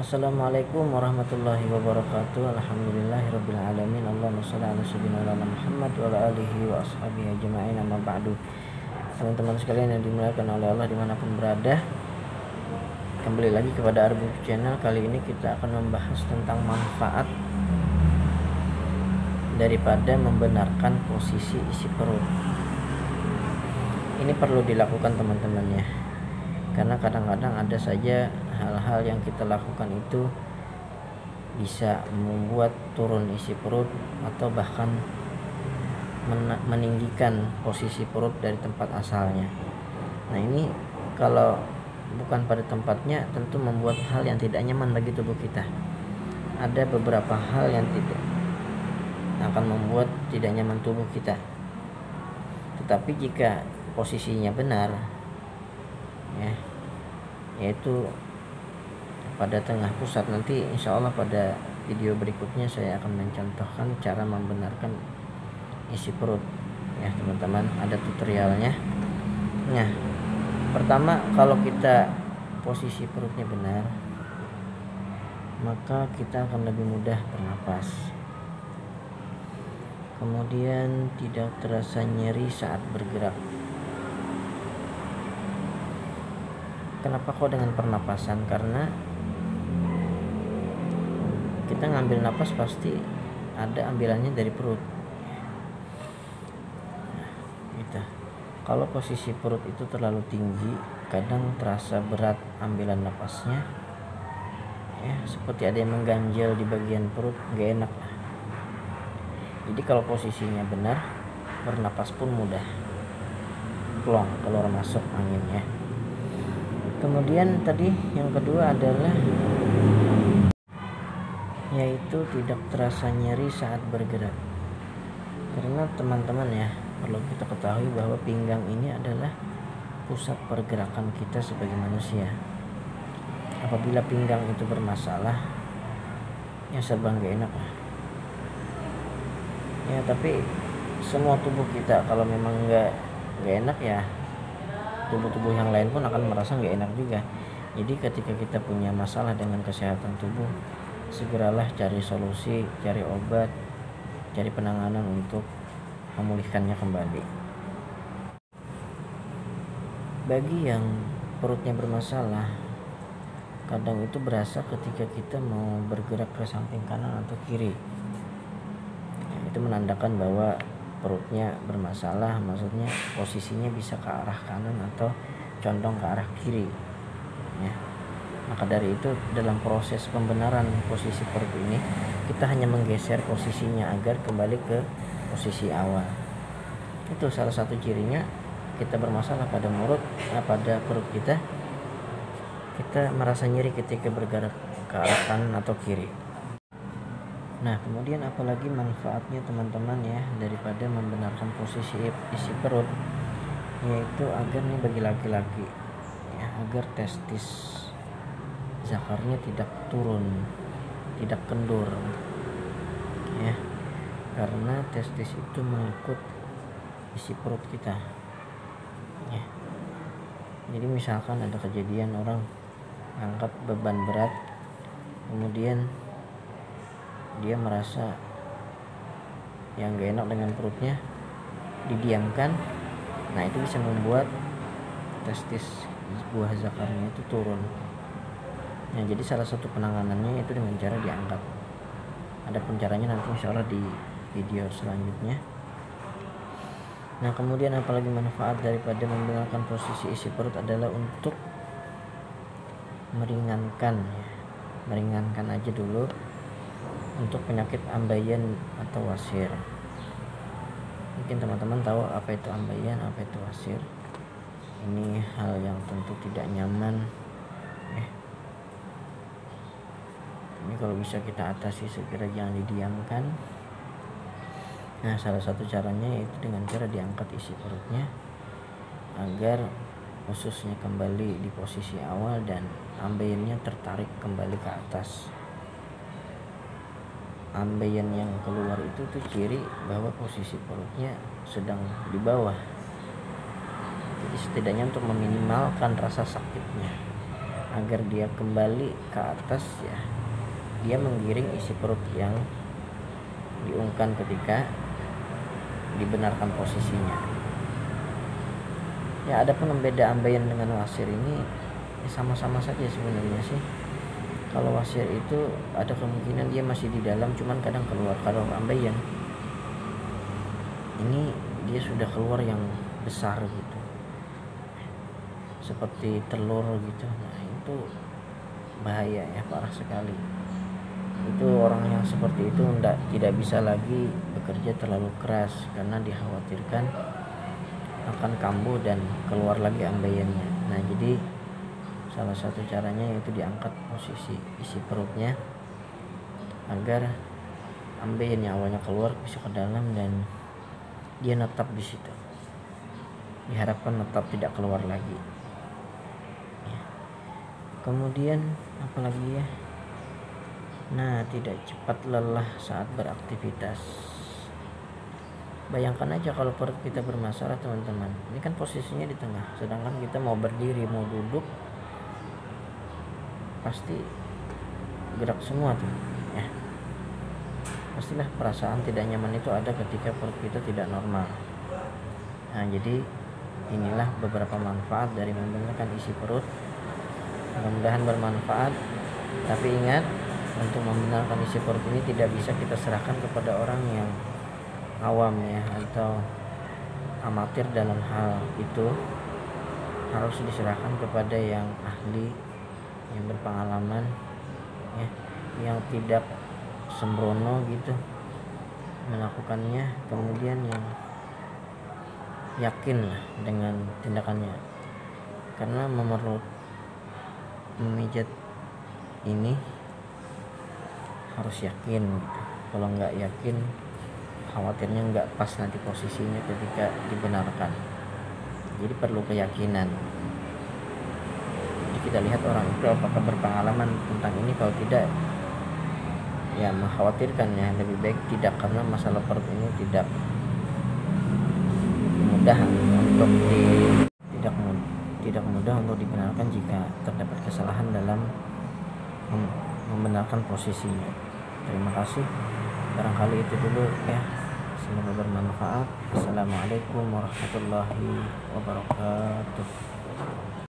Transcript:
Assalamualaikum warahmatullahi wabarakatuh. Alhamdulillahirabbil alamin. Allahumma shalli ala sayyidina Muhammad wa ala alihi wa ashabihi ajma'in. Amma ba'du. Teman-teman sekalian yang dimuliakan oleh Allah dimanapun berada, kembali lagi kepada Arbuk Channel. Kali ini kita akan membahas tentang manfaat daripada membenarkan posisi isi perut. Ini perlu dilakukan teman-teman ya, karena kadang-kadang ada saja hal-hal yang kita lakukan itu bisa membuat turun isi perut atau bahkan meninggikan posisi perut dari tempat asalnya. Nah, ini kalau bukan pada tempatnya tentu membuat hal yang tidak nyaman bagi tubuh kita. Ada beberapa hal yang tidak akan membuat tidak nyaman tubuh kita, tetapi jika posisinya benar ya, yaitu pada tengah pusat, nanti insya Allah pada video berikutnya saya akan mencontohkan cara membenarkan isi perut ya teman-teman, ada tutorialnya. Nah, pertama, kalau kita posisi perutnya benar, maka kita akan lebih mudah bernapas. Kemudian tidak terasa nyeri saat bergerak. Kenapa kok dengan pernapasan? Karena kita ngambil napas pasti ada ambilannya dari perut. Nah, gitu. Kalau posisi perut itu terlalu tinggi, kadang terasa berat ambilan napasnya ya, seperti ada yang mengganjal di bagian perut, gak enak. Jadi kalau posisinya benar, bernapas pun mudah, plong, keluar masuk anginnya. Kemudian tadi yang kedua adalah yaitu tidak terasa nyeri saat bergerak. Karena teman-teman ya, perlu kita ketahui bahwa pinggang ini adalah pusat pergerakan kita sebagai manusia. Apabila pinggang itu bermasalah, ya serba gak enak lah. Ya, tapi semua tubuh kita kalau memang gak enak ya, tubuh-tubuh yang lain pun akan merasa gak enak juga. Jadi ketika kita punya masalah dengan kesehatan tubuh, segeralah cari solusi, cari obat, cari penanganan untuk memulihkannya kembali. Bagi yang perutnya bermasalah, kadang itu berasa ketika kita mau bergerak ke samping kanan atau kiri. Itu menandakan bahwa perutnya bermasalah, maksudnya posisinya bisa ke arah kanan atau condong ke arah kiri ya. Maka dari itu dalam proses pembenaran posisi perut ini, kita hanya menggeser posisinya agar kembali ke posisi awal. Itu salah satu cirinya kita bermasalah pada pada perut kita. Kita merasa nyeri ketika bergerak ke arah kanan atau kiri. Nah, kemudian apalagi manfaatnya teman-teman ya daripada membenarkan posisi isi perut, yaitu agar nih bagi laki-laki ya, agar testis zakarnya tidak turun, tidak kendur ya, karena testis itu mengikut isi perut kita ya. Jadi misalkan ada kejadian orang angkat beban berat, kemudian dia merasa yang gak enak dengan perutnya, didiamkan, nah itu bisa membuat testis buah zakarnya itu turun. Nah, jadi salah satu penanganannya itu dengan cara diangkat. Ada caranya nanti insya Allah di video selanjutnya. Nah, kemudian apalagi manfaat daripada membenarkan posisi isi perut adalah untuk meringankan aja dulu untuk penyakit ambeien atau wasir. Mungkin teman-teman tahu apa itu ambeien, apa itu wasir. Ini hal yang tentu tidak nyaman ya. Ini kalau bisa kita atasi segera, jangan didiamkan. Nah, salah satu caranya yaitu dengan cara diangkat isi perutnya agar ususnya kembali di posisi awal dan ambeiennya tertarik kembali ke atas. Ambeien yang keluar itu tuh ciri bahwa posisi perutnya sedang di bawah. Jadi setidaknya untuk meminimalkan rasa sakitnya agar dia kembali ke atas, ya dia menggiring isi perut yang diungkan ketika dibenarkan posisinya. Ya adapun membeda ambeien dengan wasir ini ya sama-sama saja sebenarnya sih. Kalau wasir itu ada kemungkinan dia masih di dalam, cuman kadang keluar. Kalau ambeien ini dia sudah keluar yang besar gitu, seperti telur gitu. Nah itu bahaya ya, parah sekali. Itu orang yang seperti itu tidak bisa lagi bekerja terlalu keras karena dikhawatirkan akan kambuh dan keluar lagi ambeiennya. Nah jadi salah satu caranya yaitu diangkat posisi isi perutnya agar ambeien yang awalnya keluar bisa ke dalam dan dia netap di situ. Diharapkan netap tidak keluar lagi. Ya. Kemudian apalagi ya? Nah, tidak cepat lelah saat beraktivitas. Bayangkan aja kalau perut kita bermasalah, teman-teman. Ini kan posisinya di tengah, sedangkan kita mau berdiri, mau duduk, pasti gerak semua tuh, ya. Pastilah perasaan tidak nyaman itu ada ketika perut kita tidak normal. Nah, jadi inilah beberapa manfaat dari membenarkan isi perut. Mudah-mudahan bermanfaat. Tapi ingat, untuk membenarkan isi perut ini tidak bisa kita serahkan kepada orang yang awam ya, atau amatir dalam hal itu. Harus diserahkan kepada yang ahli, yang berpengalaman ya, yang tidak sembrono gitu melakukannya, kemudian yang yakin lah dengan tindakannya. Karena memijat ini harus yakin gitu. Kalau nggak yakin, khawatirnya nggak pas nanti posisinya ketika dibenarkan. Jadi perlu keyakinan. Jadi kita lihat orang itu apakah berpengalaman tentang ini. Kalau tidak, ya mengkhawatirkan ya, lebih baik tidak, karena masalah perut ini tidak mudah untuk dibenarkan jika terdapat kesalahan dalam membenarkan posisinya. Terima kasih. Barangkali itu dulu ya. Semoga bermanfaat. Assalamualaikum warahmatullahi wabarakatuh.